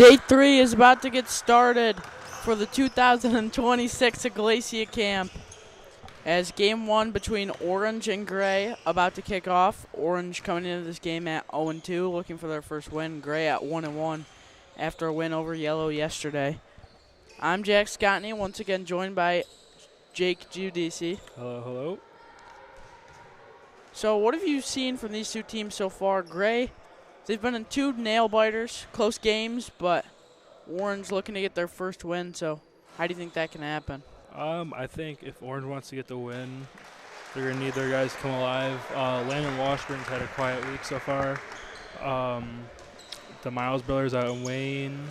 Day 3 is about to get started for the 2026 Iglesia camp. As game 1 between Orange and Gray about to kick off. Orange coming into this game at 0-2, looking for their first win. Gray at 1-1 after a win over Yellow yesterday. I'm Jack Scottney, once again joined by Jake Giudice. Hello, hello. So what have you seen from these two teams so far? Gray, they've been in 2 nail-biters, close games, but Orange looking to get their first win, so how do you think that can happen? I think if Orange wants to get the win, they're going to need their guys to come alive. Landon Washburn's had a quiet week so far. The Miles brothers out in Wayne,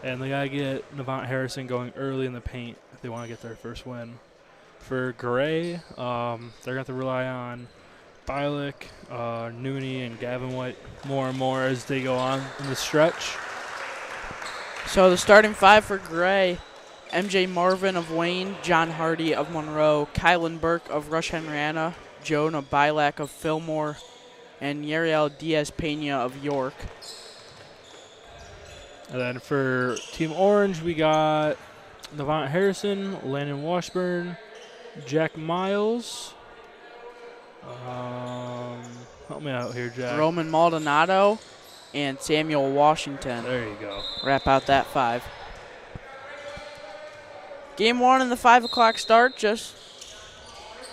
and they got to get Navant Harrison going early in the paint if they want to get their first win. For Gray, they're going to have to rely on Bialik, Nooney, and Gavin White more and more as they go on in the stretch. So the starting 5 for Gray: MJ Marvin of Wayne, John Hardy of Monroe, Kylan Burke of Rush Henrietta, Jonah Bilac of Fillmore, and Yariel Diaz-Pena of York. And then for Team Orange, we got Navant Harrison, Landon Washburn, Jack Miles. Help me out here, Jack. Roman Maldonado and Samuel Washington. There you go. Wrap out that 5. Game 1 in the 5 o'clock start, just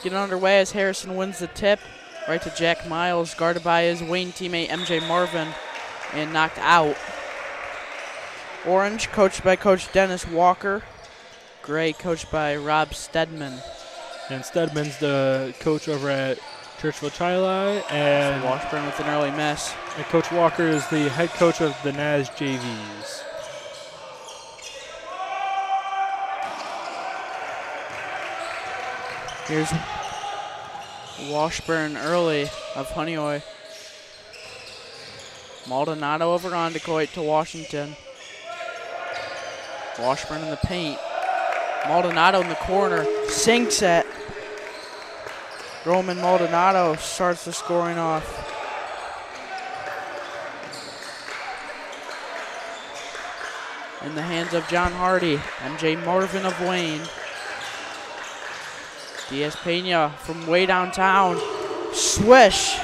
getting underway as Harrison wins the tip. Right to Jack Miles, guarded by his Wayne teammate MJ Marvin, and knocked out. Orange, coached by Coach Dennis Walker. Gray, coached by Rob Stedman. And Stedman's the coach over at Churchville Chili, and Washburn with an early miss. And Coach Walker is the head coach of the NAS JVs. Here's Washburn early of Honeoye. Maldonado over Ondecoit to Washington. Washburn in the paint. Maldonado in the corner. Sinks it. Roman Maldonado starts the scoring off. In the hands of John Hardy. MJ Marvin of Wayne. Diaz-Pena from way downtown. Swish.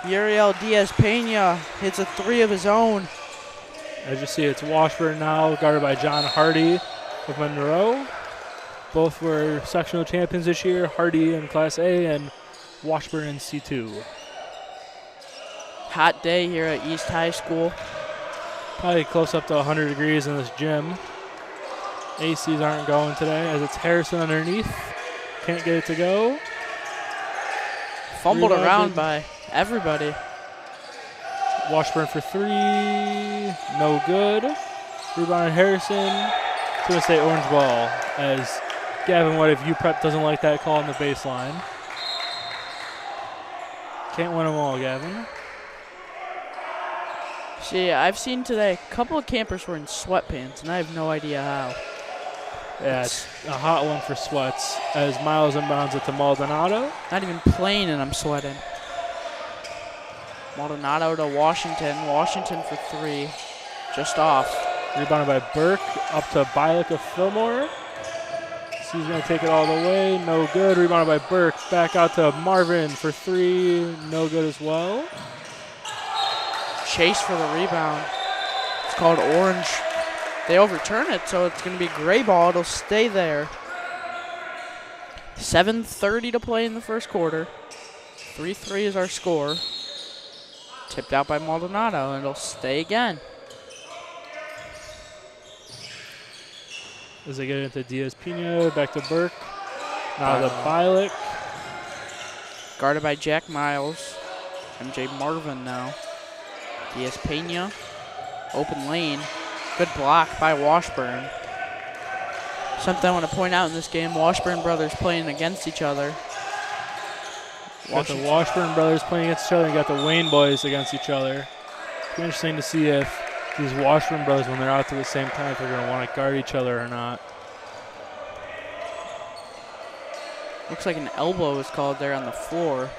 Uriel Diaz-Pena hits a 3 of his own. As you see, it's Washburn now, guarded by John Hardy of Monroe. Both were sectional champions this year, Hardy in Class A and Washburn in C2. Hot day here at East High School. Probably close up to 100 degrees in this gym. ACs aren't going today as it's Harrison underneath. Can't get it to go. Fumbled around by everybody. Washburn for 3, no good. Rebound Harrison. It's going to stay orange ball as Gavin White of UPrep doesn't like that call on the baseline. Can't win them all, Gavin. See, I've seen today a couple of campers were in sweatpants, and I have no idea how. Yeah, it's a hot one for sweats as Miles inbounds it to Maldonado. Not even playing, and I'm sweating. Maldonado to Washington. Washington for 3. Just off. Rebounded by Burke, up to Bialik of Fillmore. So he's going to take it all the way, no good. Rebounded by Burke, back out to Marvin for 3, no good as well. Chase for the rebound. It's called Orange. They overturn it, so it's going to be Gray ball. It'll stay there. 7:30 to play in the first quarter. 3-3 is our score. Tipped out by Maldonado, and it'll stay again. As they get into Diaz-Pena, back to Burke. Now to Bialik. Guarded by Jack Miles. MJ Marvin now. Diaz-Pena. Open lane. Good block by Washburn. Something I want to point out in this game, Washburn brothers playing against each other. Got the Washburn brothers playing against each other, and you got the Wayne boys against each other. It's be interesting to see if these Washburn brothers, when they're out there at the same time, if they're going to want to guard each other or not. Looks like an elbow was called there on the floor.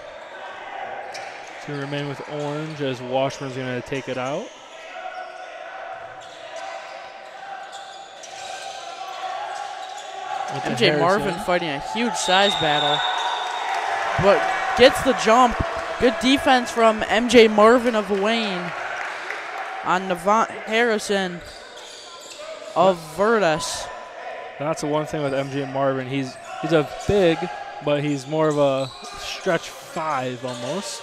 It's going to remain with Orange as Washburn's going to take it out. MJ Marvin fighting a huge size battle, but gets the jump. Good defense from MJ Marvin of Wayne on Navant Harrison of Virtus. That's the one thing with MJ Marvin. He's a big, but he's more of a stretch 5 almost.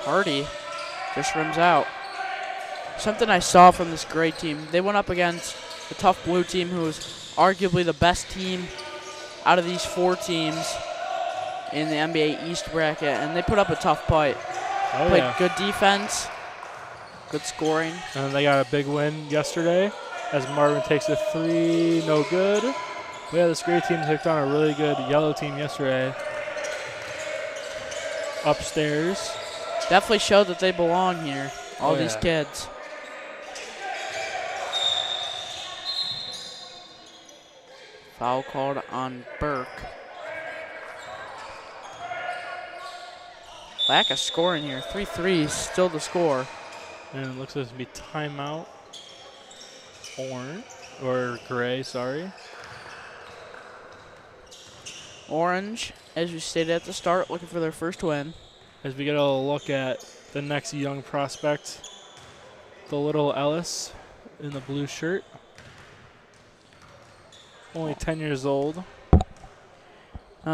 Hardy just rims out. Something I saw from this Gray team, they went up against the tough blue team, who is arguably the best team out of these 4 teams in the NBA East bracket, and they put up a tough fight. Played good defense, good scoring. And they got a big win yesterday as Marvin takes a 3, no good. But yeah, this Gray team took on a really good yellow team yesterday. Upstairs. Definitely showed that they belong here, all these kids. Foul called on Burke. Lack of scoring here. 3 threes, still the score. And it looks like it's going to be timeout. Gray, sorry. Orange, as we stated at the start, looking for their first win. As we get a look at the next young prospect, the little Ellis in the blue shirt. Only 10 years old.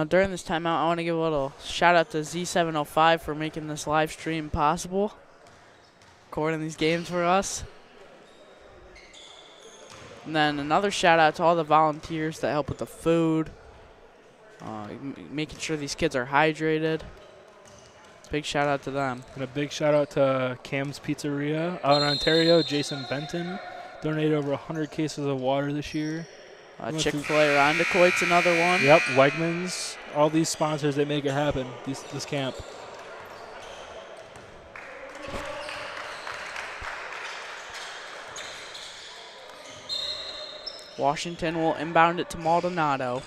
During this timeout, I want to give a little shout out to Z705 for making this live stream possible, recording these games for us. And then another shout out to all the volunteers that help with the food, making sure these kids are hydrated. Big shout out to them. And a big shout out to Cam's Pizzeria out in Ontario. Jason Benton donated over 100 cases of water this year. Chick-fil-A Rondequoit's another one. Yep, Wegmans. All these sponsors, they make it happen, this camp. Washington will inbound it to Maldonado.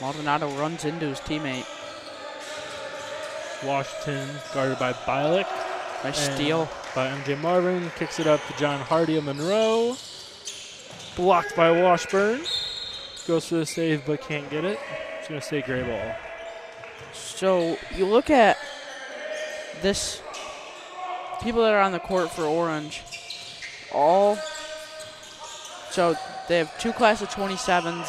Maldonado runs into his teammate. Washington guarded by Bialik. Nice steal by MJ Marvin. Kicks it up to John Hardy of Monroe. Blocked by Washburn. Goes for the save but can't get it. It's going to stay Gray ball. So you look at this, people that are on the court for Orange, so they have 2 class of 27s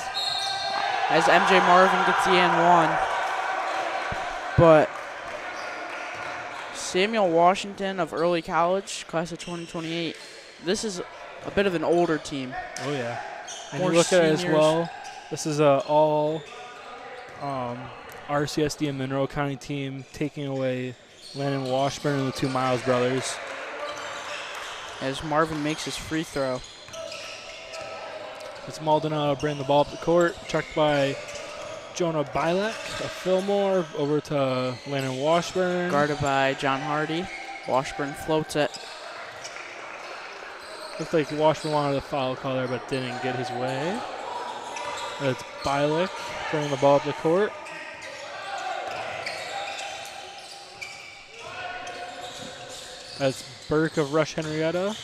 as MJ Marvin gets the N1. But Samuel Washington of Early College, class of 2028, this is a bit of an older team. Oh, yeah. And More you look at it as seniors. well, this is a all RCSD and Monroe County team taking away Landon Washburn and the 2 Miles brothers. As Marvin makes his free throw. It's Maldonado bringing the ball up the court, checked by Jonah Bialik of Fillmore over to Landon Washburn. Guarded by John Hardy. Washburn floats it. Looks like Washburn wanted a foul call there but didn't get his way. It's Bialik bringing the ball up the court. That's Burke of Rush Henrietta.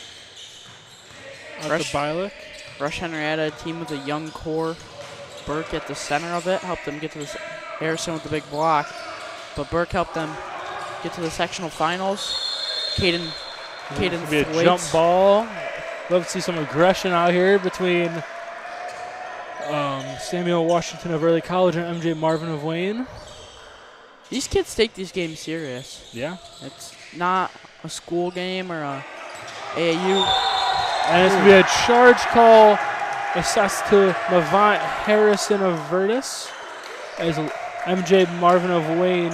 Out to Bialik. Rush Henrietta, a team with a young core. Burke at the center of it, helped them get to this. Harrison with the big block. But Burke helped them get to the sectional finals. Caden be a jump ball. Love to see some aggression out here between Samuel Washington of Early College and MJ Marvin of Wayne. These kids take these games serious. Yeah. It's not a school game or a AAU. And it's going to be a charge call assessed to Levant Harrison of Virtus as MJ Marvin of Wayne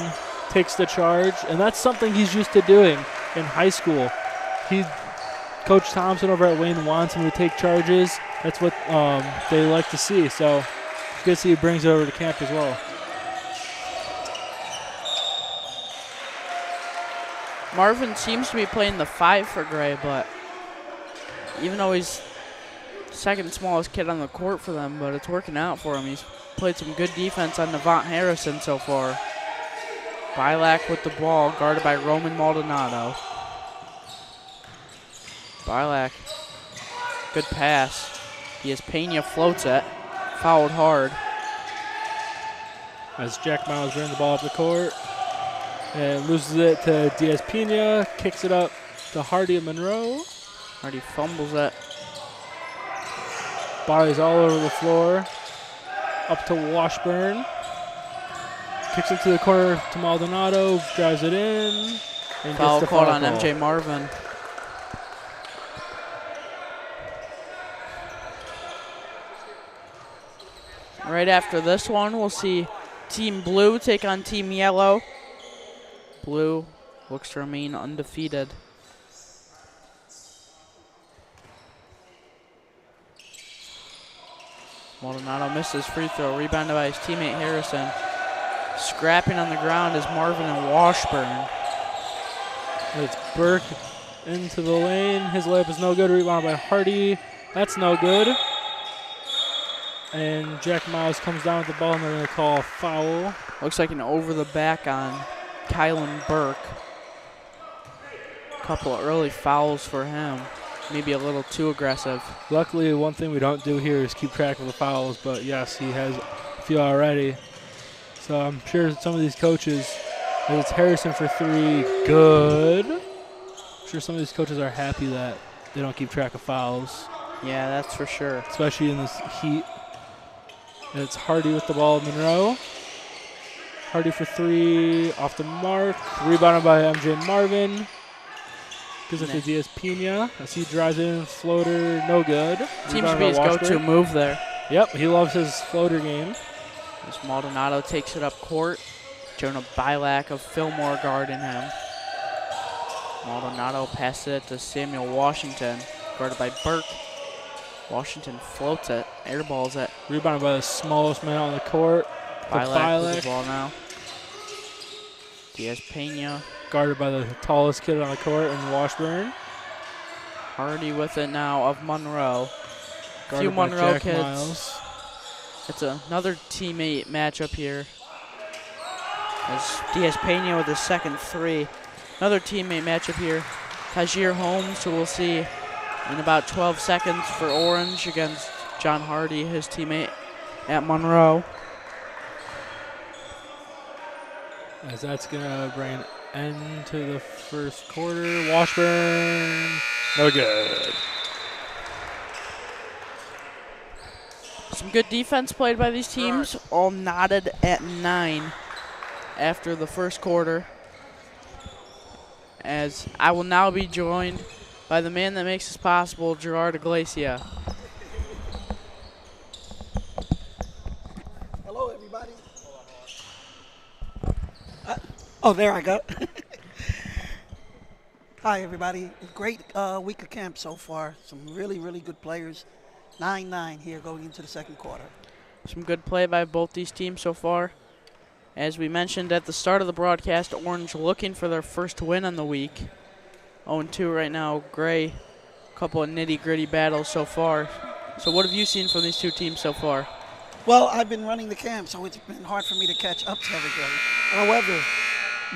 takes the charge. And that's something he's used to doing in high school. Coach Thompson over at Wayne wants him to take charges. That's what they like to see. So it's good to see he brings it over to camp as well. Marvin seems to be playing the 5 for Gray, but even though he's second smallest kid on the court for them, but it's working out for him. He's played some good defense on Navant Harrison so far. Bialik with the ball, guarded by Roman Maldonado. Bialik, good pass. Pena floats it. Fouled hard. As Jack Miles brings the ball up the court and loses it to Diaz Pena. Kicks it up to Hardy and Monroe. Hardy fumbles it. Bodies all over the floor. Up to Washburn. Kicks it to the corner to Maldonado. Drives it in. And Foul gets the called foul on call. MJ Marvin. Right after this one, we'll see Team Blue take on Team Yellow. Blue looks to remain undefeated. Maldonado misses free throw, rebounded by his teammate Harrison. Scrapping on the ground is Marvin and Washburn. It's Burke into the lane. His layup is no good. Rebounded by Hardy. That's no good. And Jack Miles comes down with the ball, and they're going to call a foul. Looks like an over the back on Kylan Burke. Couple of early fouls for him. Maybe a little too aggressive. Luckily, one thing we don't do here is keep track of the fouls, but yes, he has a few already. So I'm sure some of these coaches, as it's Harrison for three, good. I'm sure some of these coaches are happy that they don't keep track of fouls. Yeah, that's for sure. Especially in this heat. And it's Hardy with the ball, Monroe. Hardy for three, off the mark. Rebounded by MJ Marvin. Gives it to Diaz Pena as he drives in, floater, no good. Seems to be his go-to move there. Yep, he loves his floater game. As Maldonado takes it up court. Jonah Bilak of Fillmore guarding him. Maldonado passes it to Samuel Washington, guarded by Burke. Washington floats it, airballs it. Rebounded by the smallest man on the court. Bilak with the ball now. Diaz Pena. Guarded by the tallest kid on the court in Washburn. Hardy with it now of Monroe. Guarded Few by Monroe Jack kids. Miles. It's another teammate matchup here. As Diaz Pena with his second three. Another teammate matchup here. Tajir Holmes, who we'll see in about 12 seconds for Orange against John Hardy, his teammate at Monroe. As that's going to bring an end to the first quarter. Washburn, no good. Some good defense played by these teams, all knotted at 9 after the first quarter. As I will now be joined by the man that makes this possible, Gerard Iglesia. Hello, everybody. Oh, there I go. Hi, everybody. Great week of camp so far. Some really, really good players. 9-9 here going into the second quarter. Some good play by both these teams so far. As we mentioned at the start of the broadcast, Orange looking for their first win on the week. 0-2 right now. Gray, a couple of nitty-gritty battles so far. So what have you seen from these two teams so far? Well, I've been running the camp, so it's been hard for me to catch up to everybody. However,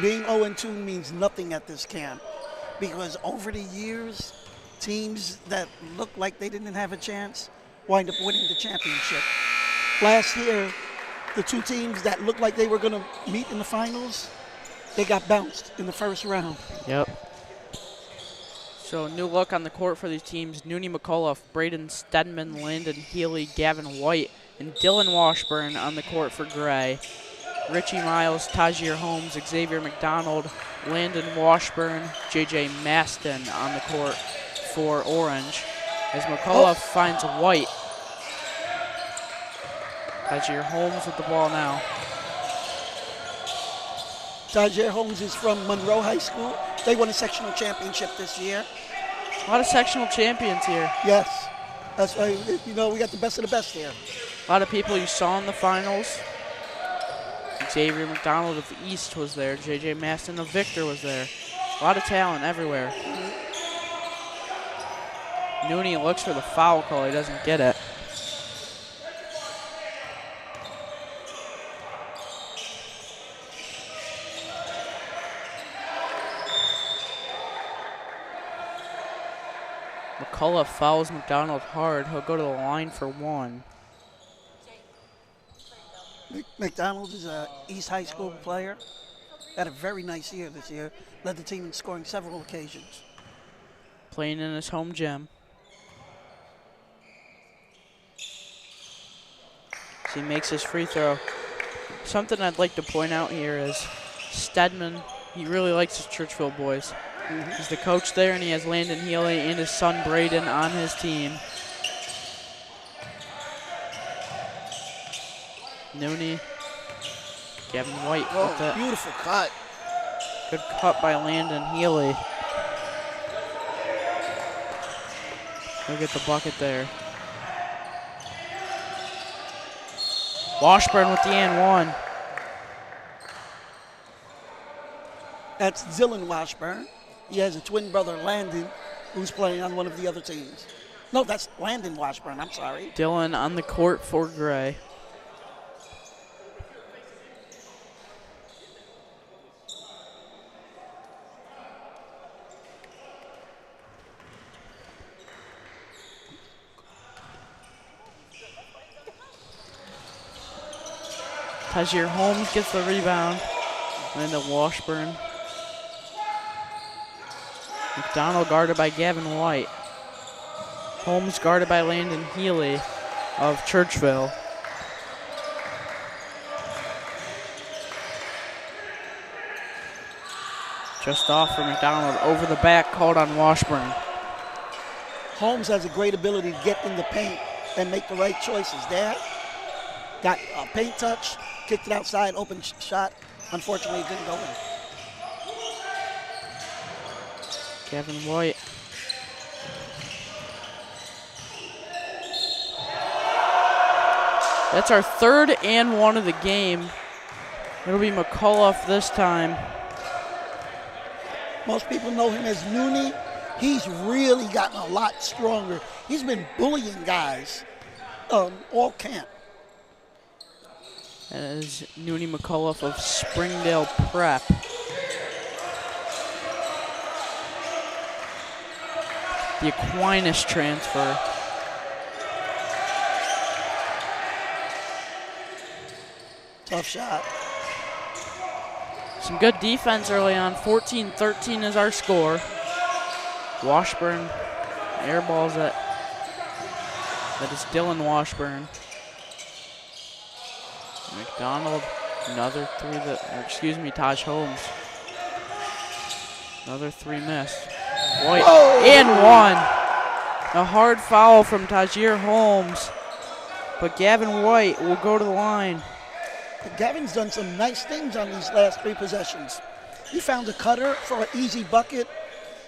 being 0-2 means nothing at this camp because over the years, teams that looked like they didn't have a chance wind up winning the championship. Last year, the two teams that looked like they were going to meet in the finals, they got bounced in the first round. Yep. So new look on the court for these teams. Nooney McCullough, Braden Stedman, Landon Healy, Gavin White, and Dylan Washburn on the court for Gray. Richie Miles, Tajir Holmes, Xavier McDonald, Landon Washburn, J.J. Maston on the court for Orange. As McCullough finds White. Tajir Holmes with the ball now. Tajir Holmes is from Monroe High School. They won a sectional championship this year. A lot of sectional champions here. Yes. That's why, we got the best of the best here. A lot of people you saw in the finals. Xavier McDonald of the East was there. J.J. Maston of Victor was there. A lot of talent everywhere. Nooney looks for the foul call. He doesn't get it. McCullough fouls McDonald hard. He'll go to the line for 1. McDonald is a East High School player. Had a very nice year this year. Led the team in scoring several occasions. Playing in his home gym. So he makes his free throw. Something I'd like to point out here is Stedman, he really likes his Churchville boys. He's the coach there, and he has Landon Healy and his son Braden on his team. Nooney, Gavin White with that. Beautiful cut. Good cut by Landon Healy. He'll get the bucket there. Washburn with the and 1. That's Dylan Washburn. He has a twin brother, Landon, who's playing on one of the other teams. No, that's Landon Washburn, I'm sorry. Dylan on the court for Gray. Tajir Holmes gets the rebound. Landon Washburn. McDonald guarded by Gavin White. Holmes guarded by Landon Healy of Churchville. Just off for McDonald. Over the back, called on Washburn. Holmes has a great ability to get in the paint and make the right choices. There, got a paint touch, kicked it outside, open shot. Unfortunately, it didn't go in. Gavin White. That's our 3rd and 1 of the game. It'll be McCullough this time. Most people know him as Nooney. He's really gotten a lot stronger. He's been bullying guys all camp. That is Nooney McCullough of Springdale Prep. The Aquinas transfer. Tough shot. Some good defense early on. 14-13 is our score. Washburn airballs it. That is Dylan Washburn. McDonald, another 3 Taj Holmes. Another 3 missed. White, and 1. A hard foul from Tajir Holmes. But Gavin White will go to the line. Gavin's done some nice things on these last 3 possessions. He found a cutter for an easy bucket.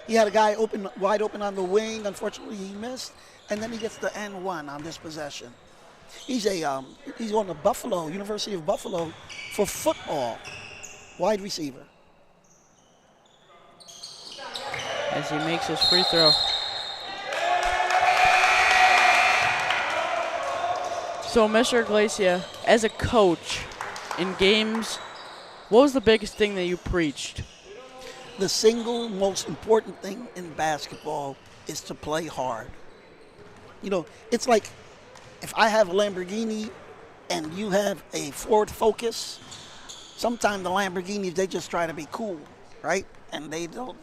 He had a guy wide open on the wing. Unfortunately, he missed. And then he gets the N1 on this possession. He's on the Buffalo, University of Buffalo, for football. Wide receiver. As he makes his free throw. So, Mr. Iglesia, as a coach in games, what was the biggest thing that you preached? The single most important thing in basketball is to play hard. You know, it's like if I have a Lamborghini and you have a Ford Focus, sometimes the Lamborghinis, they just try to be cool, right? And they don't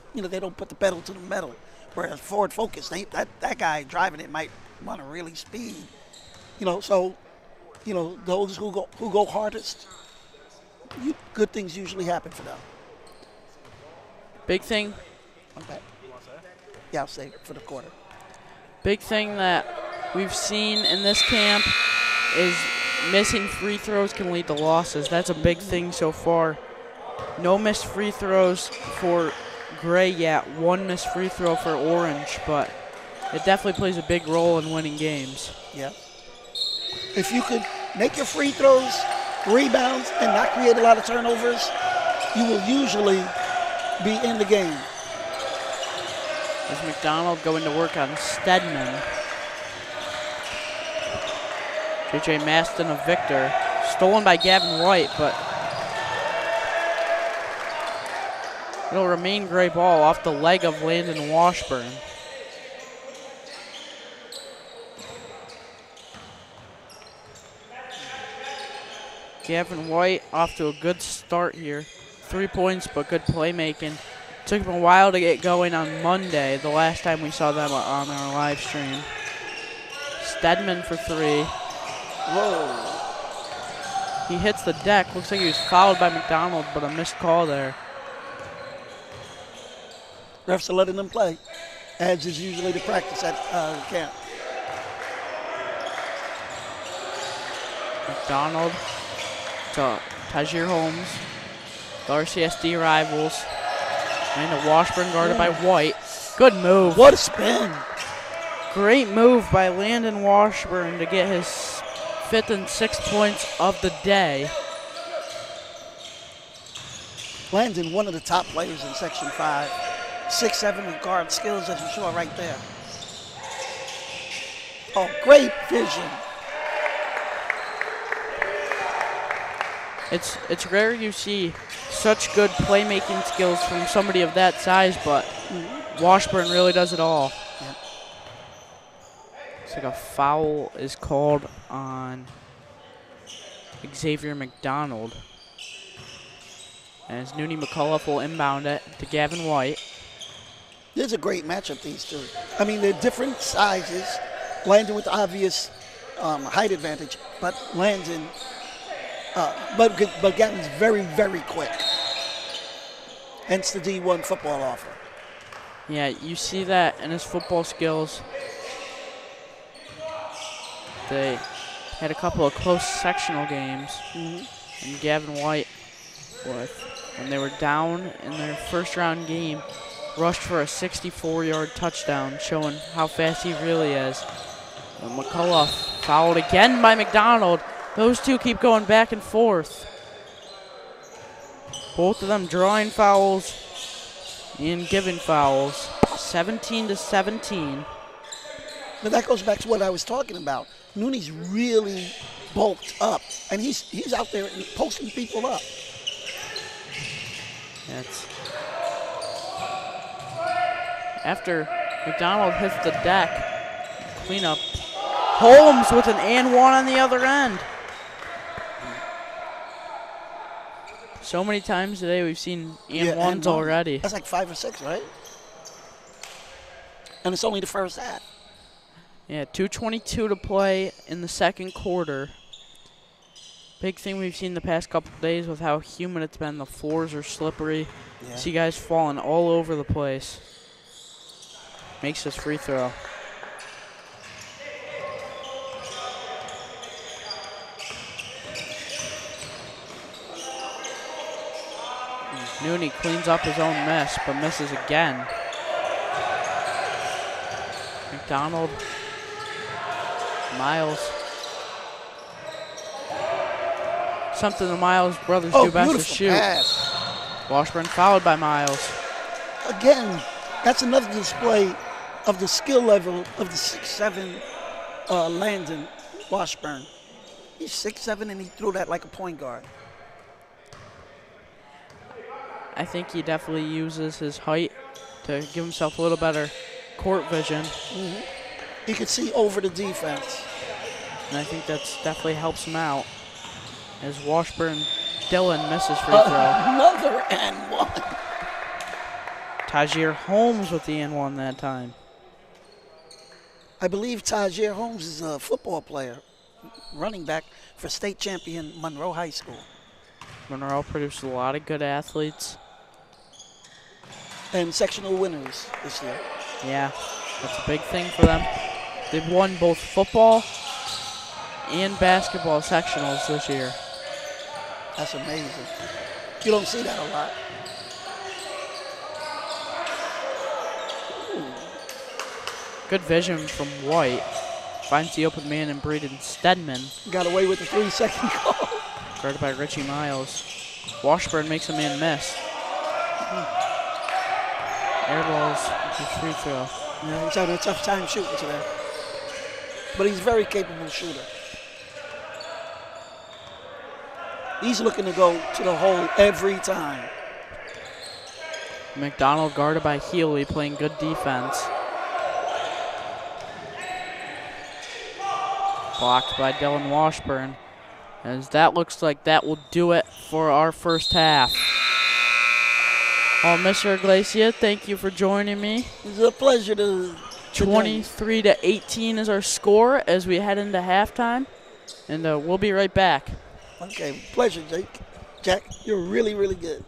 put the pedal to the metal. Whereas Ford Focus, that guy driving it might want to really speed. So those who go hardest, good things usually happen for them. Big thing. Okay. Yeah, I'll say it for the quarter. Big thing that we've seen in this camp is missing free throws can lead to losses. That's a big thing so far. No missed free throws for Gray yet. 1 missed free throw for Orange, but it definitely plays a big role in winning games. Yeah. If you could make your free throws, rebounds, and not create a lot of turnovers, you will usually be in the game. As McDonald going to work on Stedman. J.J. Maston of Victor. Stolen by Gavin White, but it'll remain Gray ball off the leg of Landon Washburn. Gavin White off to a good start here. 3 points, but good playmaking. Took him a while to get going on Monday, the last time we saw them on our live stream. Stedman for 3. Whoa. He hits the deck. Looks like he was fouled by McDonald, but a missed call there. Refs are letting them play, as is usually the practice at camp. McDonald to Tajir Holmes. The RCSD rivals. And a Washburn guarded by White. Good move. What a spin. Great move by Landon Washburn to get his 5th and 6th points of the day. Landon, one of the top players in Section 5. 6'7" with guard skills, as you saw right there. Oh, great vision. It's rare you see such good playmaking skills from somebody of that size, but Washburn really does it all. Yep. Looks like a foul is called on Xavier McDonald. And as Nooney McCullough will inbound it to Gavin White. This is a great matchup, these two. I mean, they're different sizes. Landon with the obvious height advantage, but Landon, but Gavin's very, very quick. Hence the D1 football offer. Yeah, you see that in his football skills. They had a couple of close sectional games, and Gavin White, when they were down in their first round game, rushed for a 64-yard touchdown, showing how fast he really is. And McCullough fouled again by McDonald. Those two keep going back and forth. Both of them drawing fouls and giving fouls. 17-17. But that goes back to what I was talking about. Nooney's really bulked up, and he's out there posting people up. That's after McDonald hits the deck. Cleanup. Holmes with an and one on the other end. So many times today we've seen and ones already. That's like 5 or 6, right? And it's only the first half. Yeah, 2:22 to play in the second quarter. Big thing we've seen the past couple of days with how humid it's been. The floors are slippery. Yeah. See guys falling all over the place. Makes this free throw. Nooney cleans up his own mess, but misses again. McDonald. Miles. Something the Miles brothers do best is shoot. Pass. Washburn fouled by Miles. Again, that's another display of the skill level of the 6'7" Landon Washburn. He's 6'7" and he threw that like a point guard. I think he definitely uses his height to give himself a little better court vision. He could see over the defense. And I think that's definitely helps him out. As Washburn Dylan misses free throw. Another and one. Tajir Holmes with the and one that time. I believe Tajir Holmes is a football player, running back for state champion Monroe High School. Monroe produced a lot of good athletes. And sectional winners this year. Yeah, that's a big thing for them. They've won both football and basketball sectionals this year. That's amazing. You don't see that a lot. Good vision from White. Finds the open man in Braden Stedman. Got away with the 3-second call. Guarded by Richie Miles. Washburn makes a man miss. Air balls with free throw. Yeah, he's having a tough time shooting today. But he's a very capable shooter. He's looking to go to the hole every time. McDonald guarded by Healy, playing good defense. Blocked by Dylan Washburn. As that looks like that will do it for our first half. Well, Mr. Iglesia, thank you for joining me. It's a pleasure to 23-18 is our score as we head into halftime. And we'll be right back. Okay, pleasure, Jake. Jack, you're really, really good.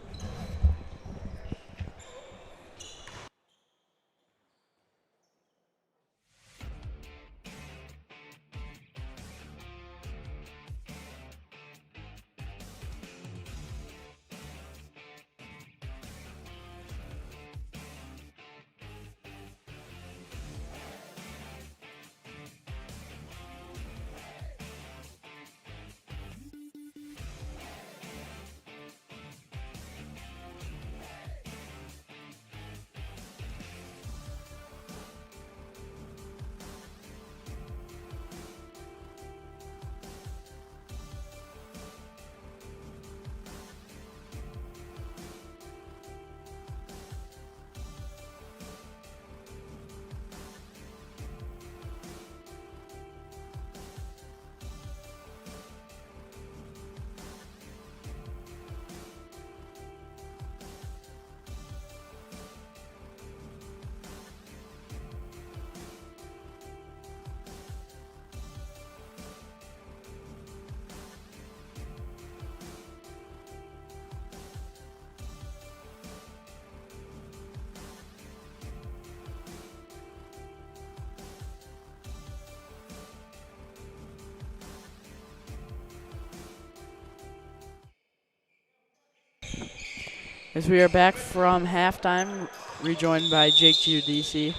As we are back from halftime, rejoined by Jake Giudice,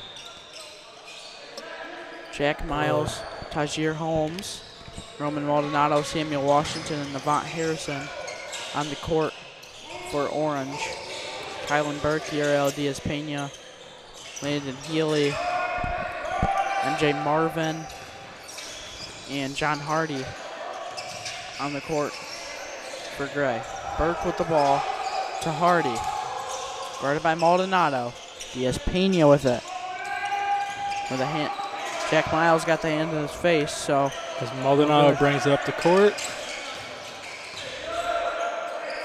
Jack Miles, Tajir Holmes, Roman Maldonado, Samuel Washington, and Navant Harrison on the court for Orange. Kylan Burke, Uriel Diaz-Pena, Landon Healy, MJ Marvin, and John Hardy on the court for Gray. Burke with the ball to Hardy, guarded by Maldonado. Diaz-Pena with it. With a hand. Jack Miles got the hand in his face, so. As Maldonado brings it up the court.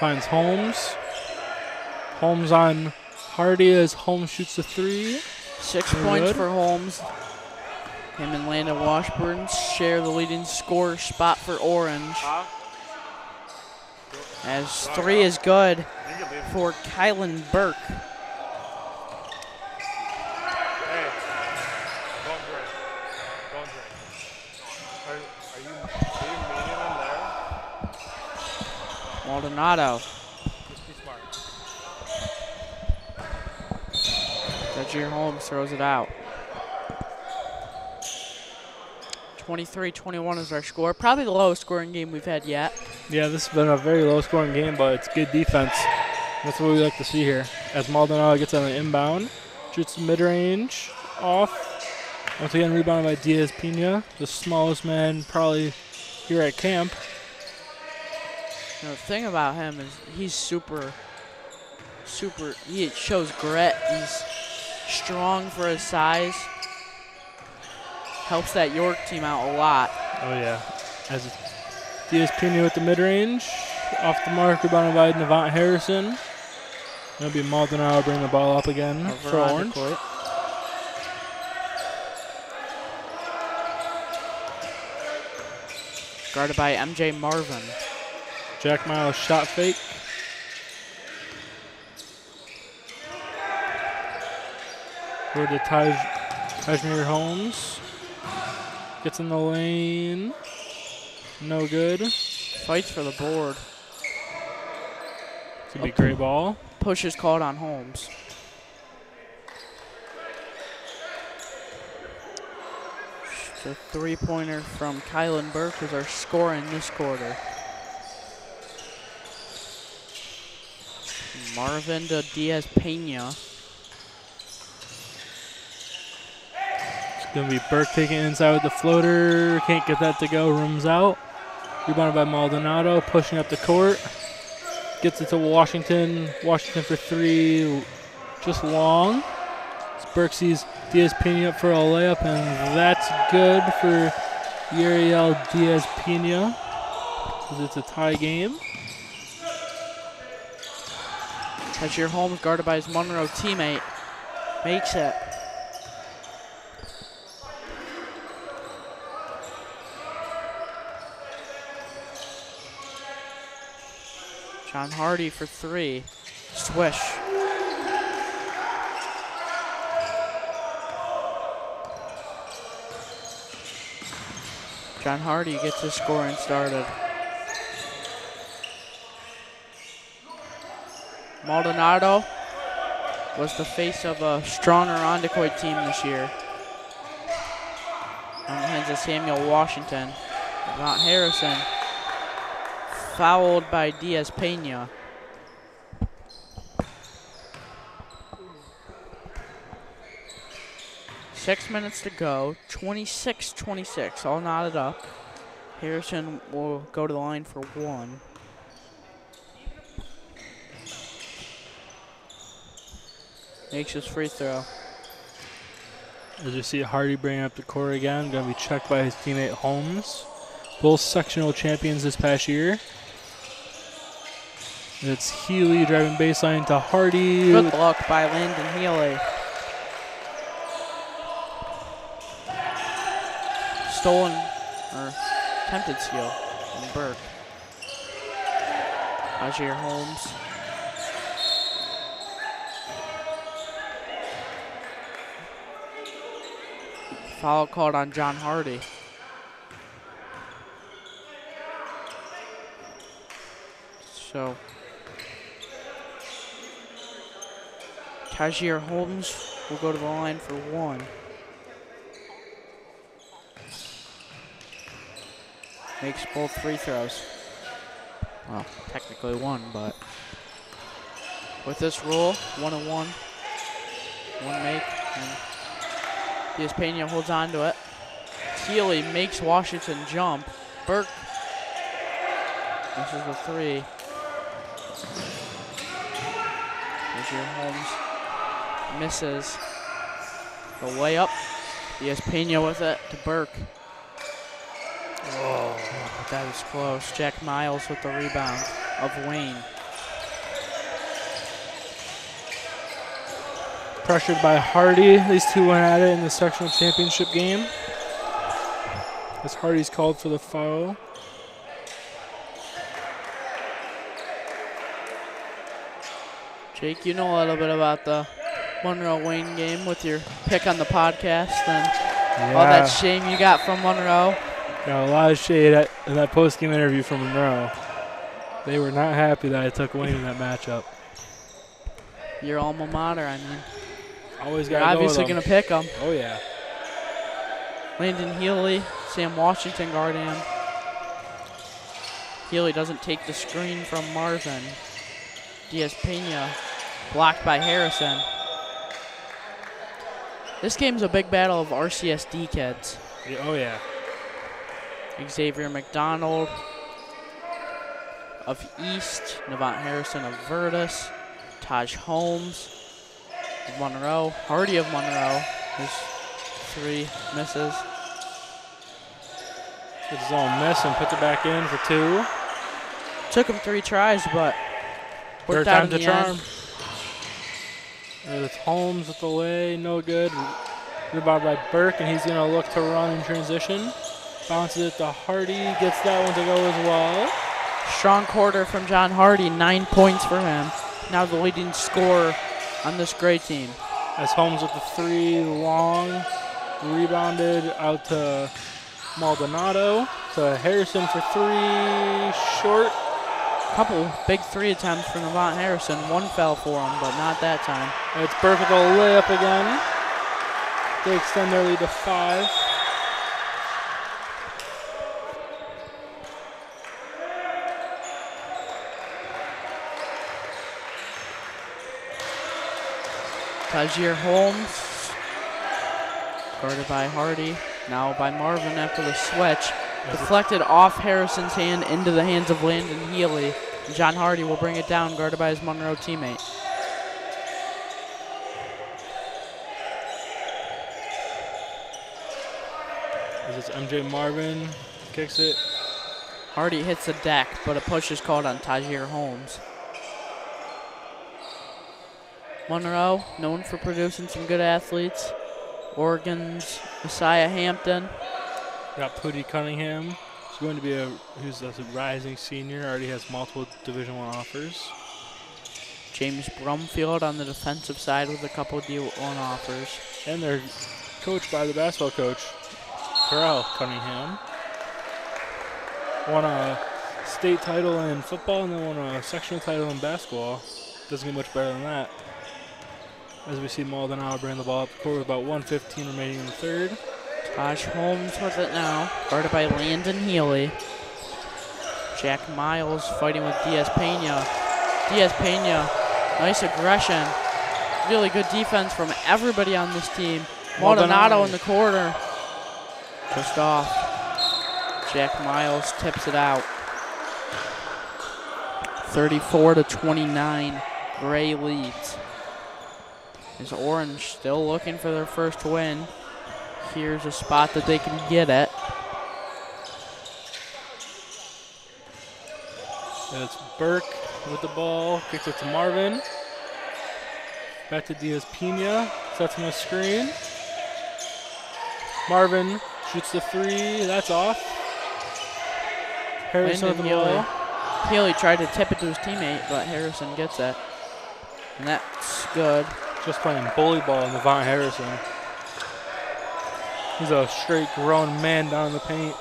Finds Holmes. Holmes on Hardy as Holmes shoots the three. 6 points for Holmes. Him and Landon Washburn share the leading scorer spot for Orange. As three is good for Kylan Burke. Hey, don't drink. Don't drink. Are you meeting them there? Maldonado. Just be smart. Tajir Holmes throws it out. 23-21 is our score. Probably the lowest scoring game we've had yet. Yeah, this has been a very low-scoring game, but it's good defense. That's what we like to see here. As Maldonado gets on the inbound, shoots mid-range, off. Once again, rebounded by Diaz-Pena, the smallest man probably here at camp. You know, the thing about him is he's super, he shows grit. He's strong for his size. Helps that York team out a lot. Oh, yeah. As Diaz-Pena with the mid-range. Off the mark, rebounded by Navant Harrison. That'll be Maldonado bringing the ball up again for Orange. Guarded by MJ Marvin. Jack Miles shot fake. Over to Tajir Holmes. Gets in the lane. No good. Fights for the board. It's going to be a great ball. Push is called on Holmes. The three-pointer from Kylan Burke is our score in this quarter. Marvin to Diaz-Pena. It's going to be Burke taking it inside with the floater. Can't get that to go. Rims out. Rebounded by Maldonado. Pushing up the court. Gets it to Washington. Washington for three. Just long. Burke sees Diaz-Pena up for a layup, and that's good for Uriel Diaz-Pena. because it's a tie game. Cashier Holmes, guarded by his Monroe teammate, makes it. John Hardy for three. Swish. John Hardy gets his scoring started. Maldonado was the face of a stronger Ondecoit team this year. On the hands of Samuel Washington. Avant Harrison fouled by Diaz Pena. Six minutes to go, 26-26, all knotted up. Harrison will go to the line for one. Makes his free throw. As you see Hardy bring up the court again, going to be checked by his teammate Holmes. Both sectional champions this past year. It's Healy driving baseline to Hardy. Good block by Landon Healy. Stolen, or attempted steal from Burke. Tajir Holmes. Foul called on John Hardy. So, Tajir Holmes will go to the line for one. Makes both free throws. Well, technically one, but with this rule, 1-1, one make, and Diaz Pena holds on to it. Healy makes Washington jump. Burke misses the three. Tajir Holmes misses the layup. Diaz Pena with it to Burke. Oh, that was close. Jack Miles with the rebound of Wayne. Pressured by Hardy. These two went at it in the sectional championship game. As Hardy's called for the foul. Jake, you know a little bit about the Monroe-Wayne game with your pick on the podcast and all that shame you got from Monroe. Got a lot of shade in that post-game interview from Monroe. They were not happy that I took Wayne in that matchup. Your alma mater, I mean. Always You're got to obviously going to pick them. Oh, yeah. Landon Healy, Sam Washington guarding him. Healy doesn't take the screen from Marvin. Diaz Pena blocked by Harrison. This game's a big battle of RCSD kids. Yeah, oh, yeah. Xavier McDonald of East, Navant Harrison of Virtus, Taj Holmes of Monroe, Hardy of Monroe. His three misses. Gets his own miss and puts it back in for two. Took him 3 tries, but Third worked out time's in the the charm. end. And it's Holmes with the lay, no good. Rebound by Burke, and he's going to look to run in transition. Bounces it to Hardy, gets that one to go as well. Strong quarter from John Hardy, 9 points for him. Now the leading scorer on this Gray team. As Holmes with the three, long, rebounded out to Maldonado. To Harrison for three, short. Couple big 3 attempts from Navant Harrison. One fell for him, but not that time. And it's Burke with a layup again. They extend their lead to 5. Tajir Holmes, guarded by Hardy, now by Marvin after the switch. Deflected off Harrison's hand into the hands of Landon Healy. John Hardy will bring it down, guarded by his Monroe teammate. As it's MJ Marvin, kicks it Hardy hits the deck, but a push is called on Tajir Holmes. Monroe, known for producing some good athletes. Oregon's Messiah Hampton. Got Pooty Cunningham. He's going to be who's a rising senior. Already has multiple Division I offers. James Brumfield on the defensive side with a couple of D1 offers. And they're coached by the basketball coach, Terrell Cunningham. Won a state title in football and then won a sectional title in basketball. Doesn't get much better than that. As we see Maldonado bring the ball up the court with about 1:15 remaining in the third. Taj Holmes with it now, guarded by Landon Healy. Jack Miles fighting with Diaz Pena. Diaz Pena, nice aggression. Really good defense from everybody on this team. Maldonado in the corner. Just off. Jack Miles tips it out. 34-29, Gray leads. Is Orange still looking for their first win? Here's a spot that they can get it. That's Burke with the ball. Kicks it to Marvin. Back to Diaz Pena. Sets him a screen. Marvin shoots the three. That's off. Harrison with the ball. Healy tried to tip it to his teammate, but Harrison gets it. And that's good. Just playing bully ball in Levant Harrison. He's a straight grown man down in the paint.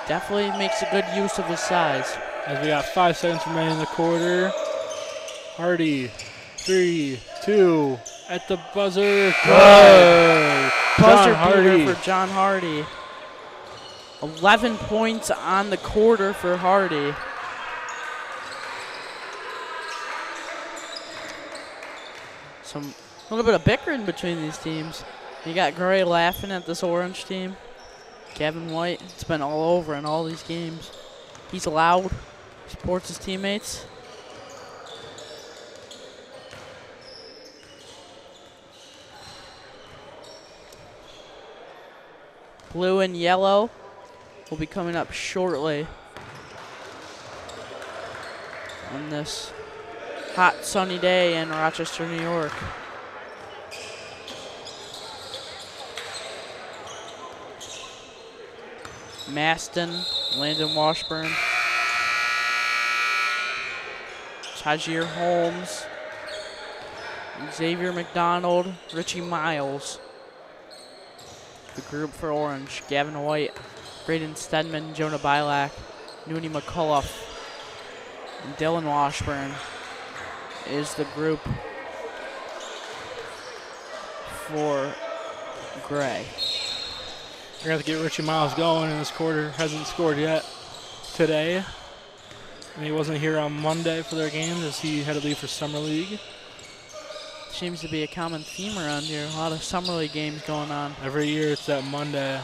Definitely makes a good use of his size. As we got 5 seconds remaining in the quarter. Hardy, 3, 2, at the buzzer. Good. Buzzer Hardy. beater for John Hardy. 11 points on the quarter for Hardy. A little bit of bickering between these teams. You got Gray laughing at this Orange team. Kevin White, it's been all over in all these games. He's loud, supports his teammates. Blue and yellow will be coming up shortly on this hot sunny day in Rochester, New York. Maston, Landon Washburn, Tajir Holmes, Xavier McDonald, Richie Miles. The group for Orange, Gavin White, Braden Stedman, Jonah Bilak, Nooney McCullough, and Dylan Washburn is the group for Gray. We're going to have to get Richie Miles going in this quarter. Hasn't scored yet today. And he wasn't here on Monday for their games as he had to leave for Summer League. Seems to be a common theme around here. A lot of Summer League games going on. Every year it's that Monday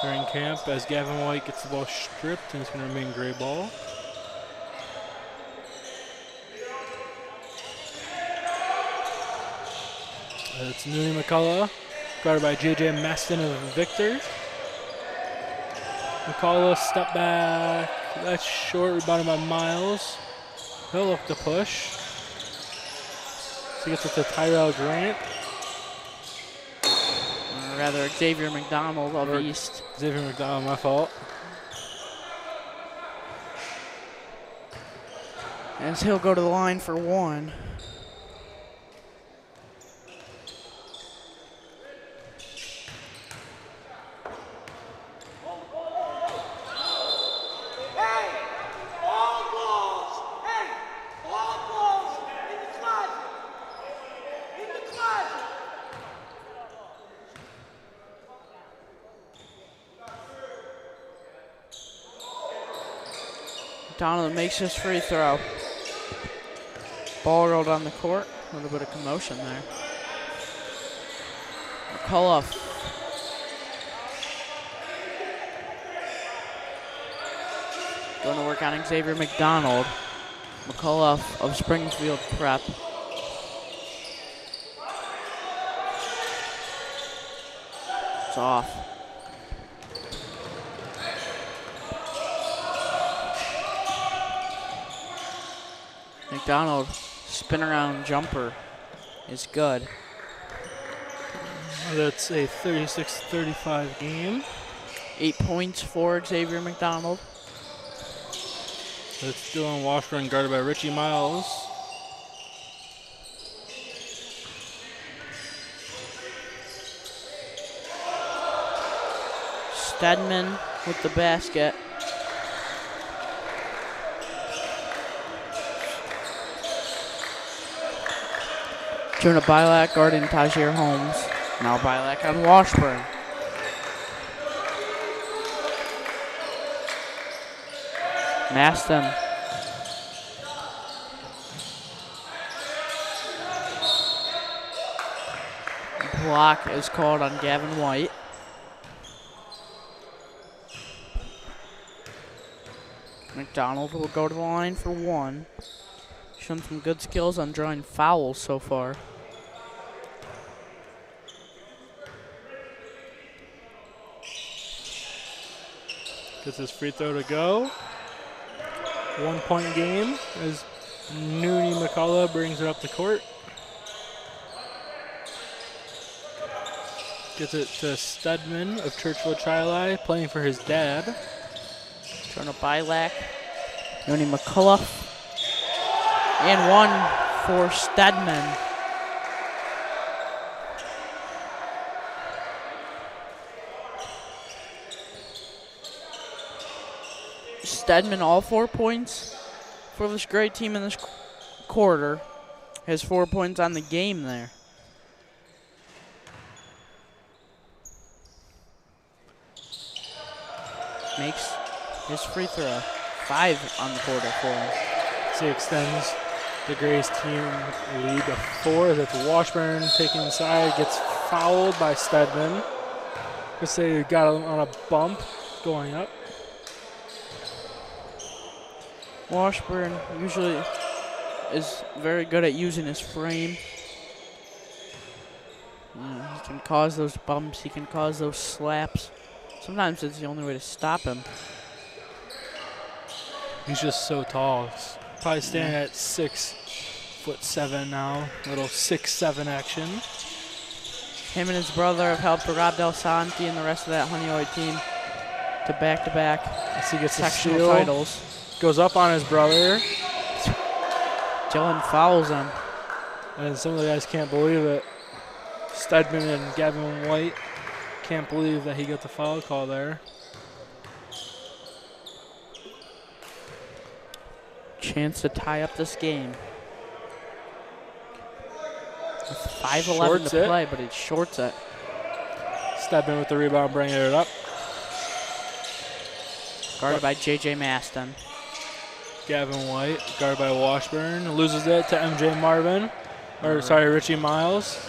during camp as Gavin White gets the ball stripped and it's going to remain Gray ball. It's Nooney McCullough, guarded by J.J. Maston of Victor. McCullough, step back. That's short, rebounded by Miles. He'll look to push. So he gets it to Tyrell Grant. Or rather, Xavier McDonald of East. Xavier McDonald, my fault. As he'll go to the line for one. Donald makes his free throw. Ball rolled on the court. A little bit of commotion there. McCullough. Going to work on Xavier McDonald. McCullough of Springfield Prep. It's off. McDonald spin around jumper is good. That's a 36-35 game. 8 points for Xavier McDonald. That's Dylan Washburn guarded by Richie Miles. Stedman with the basket. Jonah Bilak guarding Tajir Holmes. Now Bilak on Washburn. Maston. Block is called on Gavin White. McDonald will go to the line for one. Shown some good skills on drawing fouls so far. Gets his free throw to go. 1 point game as Nooney McCullough brings it up the court. Gets it to Stedman of Churchville Tri-Li, playing for his dad. Jonah Bilak, Nooney McCullough, and one for Stedman. Stedman all 4 points for this great team in this quarter. Has 4 points on the game there. Makes his free throw. 5 on the quarter for him. So he extends the Grays team lead to 4. That's Washburn taking inside, gets fouled by Stedman. Let's say he got him on a bump going up. Washburn usually is very good at using his frame. He can cause those bumps. He can cause those slaps. Sometimes it's the only way to stop him. He's just so tall. He's probably standing at 6'7" now. Little 6'7" action. Him and his brother have helped Rob Del Santi and the rest of that Honeoye team to back-to-back As he gets the sectional steal. titles. Goes up on his brother. Dylan fouls him. And some of the guys can't believe it. Stedman and Gavin White can't believe that he got the foul call there. Chance to tie up this game. With 5:11 Shorts to it. play, but it shorts it. Stedman with the rebound, bringing it up. Guarded by J.J. Maston. Gavin White, guarded by Washburn, loses it to MJ Marvin. Or, sorry, Richie Miles.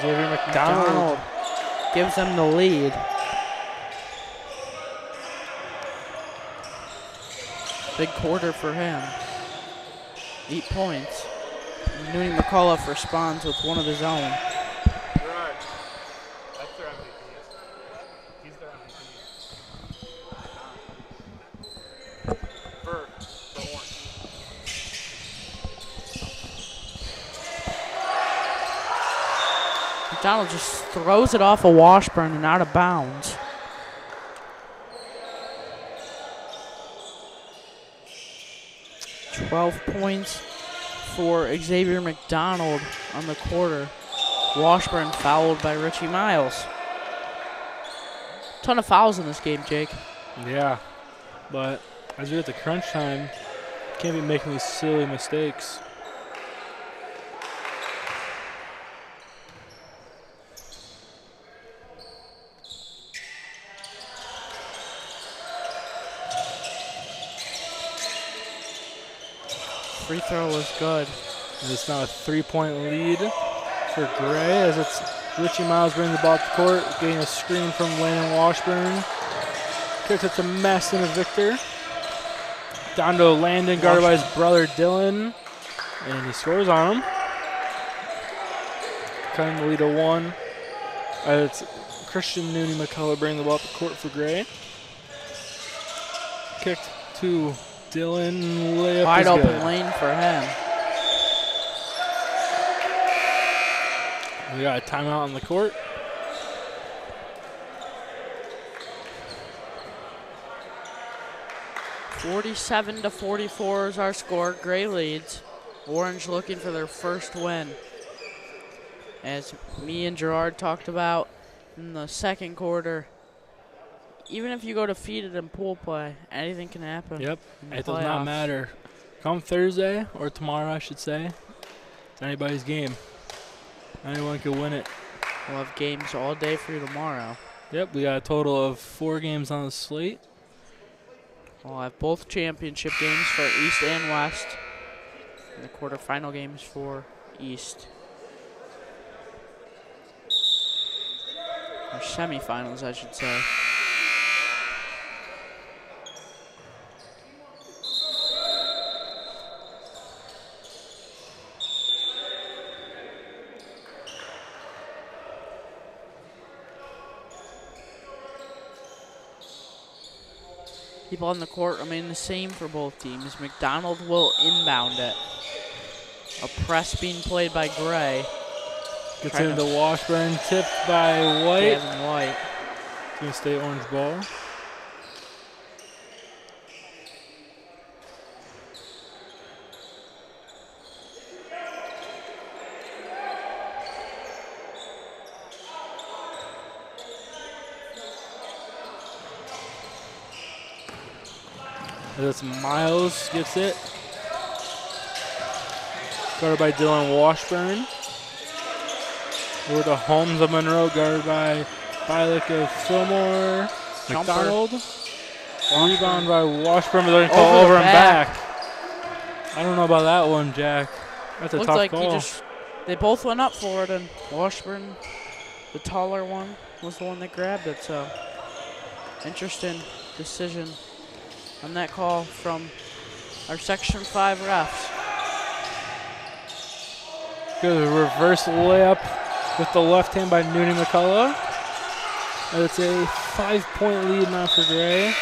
Xavier McDonald. Gives them the lead. Big quarter for him. 8 points. Nooney McCullough responds with one of his own. That's their MVP. He's their MVP. For Orange. McDonald just throws it off of Washburn and out of bounds. .12 points for Xavier McDonald on the quarter. Washburn fouled by Richie Miles. Ton of fouls in this game, Jake. Yeah, but as we get to crunch time, can't be making these silly mistakes. Free throw was good. And it's now a 3-point lead for Gray as it's Richie Miles bringing the ball to the court, getting a screen from Landon Washburn. Kicks it to Maston of Victor. Down to Landon, guarded by his brother Dylan. And he scores on him. Cutting the lead to 1. It's Christian Nooney McCullough bringing the ball up the court for Gray. kicked to Dylan. Layup Wide is open good. lane for him. We got a timeout on the court. (47-44) is our score. Gray leads. Orange looking for their first win. As me and Gerard talked about in the second quarter, even if you go defeated in pool play, anything can happen. Yep, in the it does not playoffs. matter. Come Thursday, or tomorrow I should say, it's anybody's game. Anyone can win it. We'll have games all day for you tomorrow. Yep, we got a total of 4 games on the slate. We'll have both championship games for East and West, and the quarterfinal games for East. Or semifinals, I should say. People on the court remain the same for both teams. McDonald will inbound it. A press being played by Gray. Gets Trying into Washburn, tipped by White. Gavin White. It's going to stay orange ball. That's Miles gets it. Guarded by Dylan Washburn. Over to Holmes of Monroe, guarded by Bialik of Fillmore. Jumper. McDonald. Rebound by Washburn, but they're going to call over and back. I don't know about that one, Jack. That's a Looked tough like call. they both went up for it, and Washburn, the taller one, was the one that grabbed it. So, interesting decision on that call from our Section 5 refs. Good reverse layup with the left hand by Nooney McCullough. It's a 5-point lead now for Gray.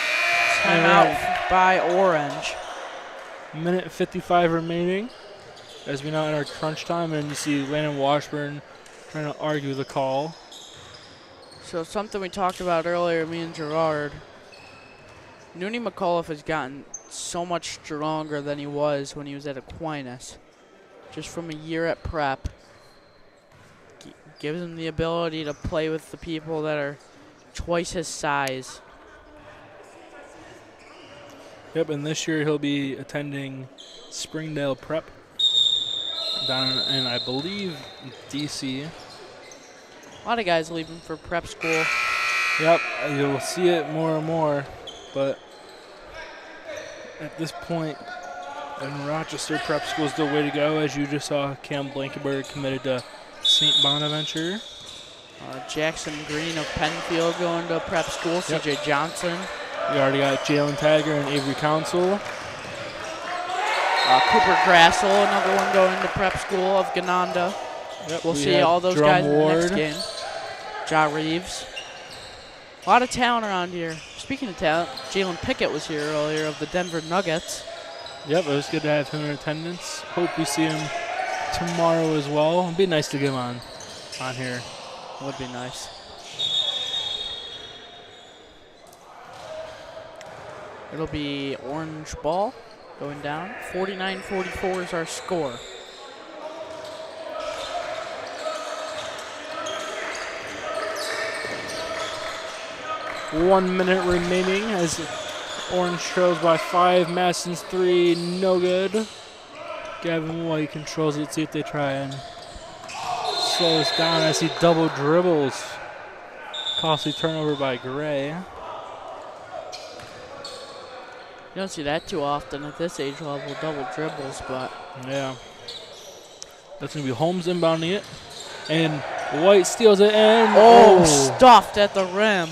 Timeout by Orange. Minute 55 remaining as we now enter crunch time, and you see Landon Washburn trying to argue the call. So something we talked about earlier, me and Gerard. Nooney McCullough has gotten so much stronger than he was when he was at Aquinas. Just from a year at prep. Gives him the ability to play with the people that are twice his size. Yep, and this year he'll be attending Springdale Prep down in, I believe, D.C. A lot of guys leaving for prep school. Yep, you'll see it more and more, but at this point in Rochester, prep school is the way to go. As you just saw, Cam Blankenberg committed to St. Bonaventure. Jackson Green of Penfield going to prep school. Yep. C.J. Johnson. We already got Jalen Tiger and Avery Council. Cooper Grassel, another one going to prep school of Gananda. Yep, We'll we see had all those Drum guys in the next Ward. game. Ja Reeves. A lot of talent around here. Speaking of talent, Jalen Pickett was here earlier of the Denver Nuggets. Yep, it was good to have him in attendance. Hope we see him tomorrow as well. It'd be nice to get him on here. Would be nice. It'll be orange ball going down. 49-44 is our score. One minute remaining as Orange trails by 5. Madison's 3, no good. Gavin White controls it. See if they try and slow us down as he double dribbles. Costly turnover by Gray. You don't see that too often at this age level, double dribbles, but Yeah. That's going to be Holmes inbounding it. And White steals it and stuffed at the rim.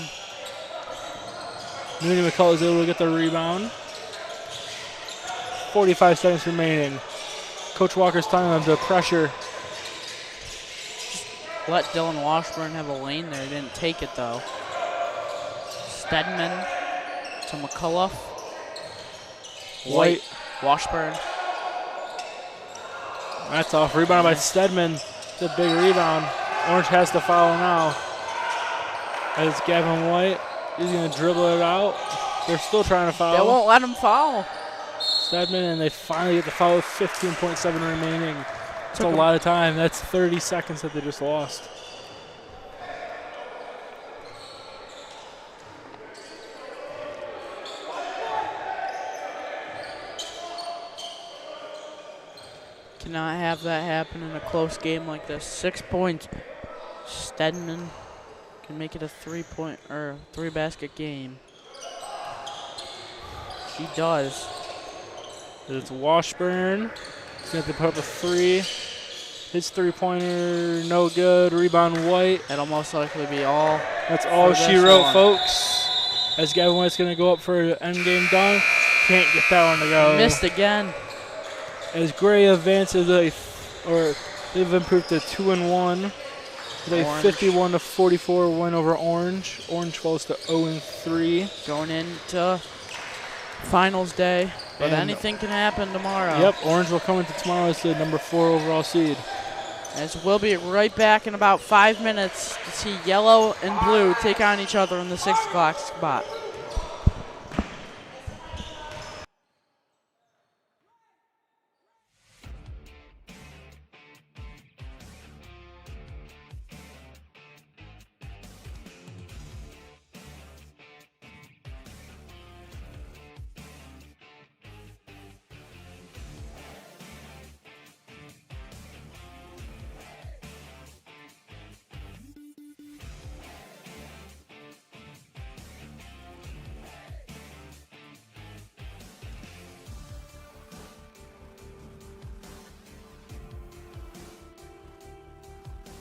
Nooney McCullough is able to get the rebound. 45 seconds remaining. Coach Walker's telling them to pressure. Let Dylan Washburn have a lane there. He didn't take it, though. Stedman to McCullough. White. Washburn. That's off. Rebound by Stedman. It's a big rebound. Orange has to foul now. As Gavin White, he's going to dribble it out. They're still trying to foul. They won't let him foul. Stedman, and they finally get the foul with 15.7 remaining. That's a lot of time. That's 30 seconds that they just lost. Cannot have that happen in a close game like this. 6 points. Stedman can make it a 3-point or 3-basket game. She does. It's Washburn. He's going to have to put up a 3. His 3-pointer, no good. Rebound White. That'll most likely be all. That's all she wrote, folks. As Gavin White's going to go up for an endgame dunk. Can't get that one to go. Missed again. As Gray advances, they've improved to 2-1. With a 51-44 win over Orange. Orange falls to 0-3. Going into finals day, but And anything can happen tomorrow. Yep, Orange will come into tomorrow as the number 4 overall seed. As we'll be right back in about 5 minutes to see yellow and blue take on each other in the 6 o'clock spot.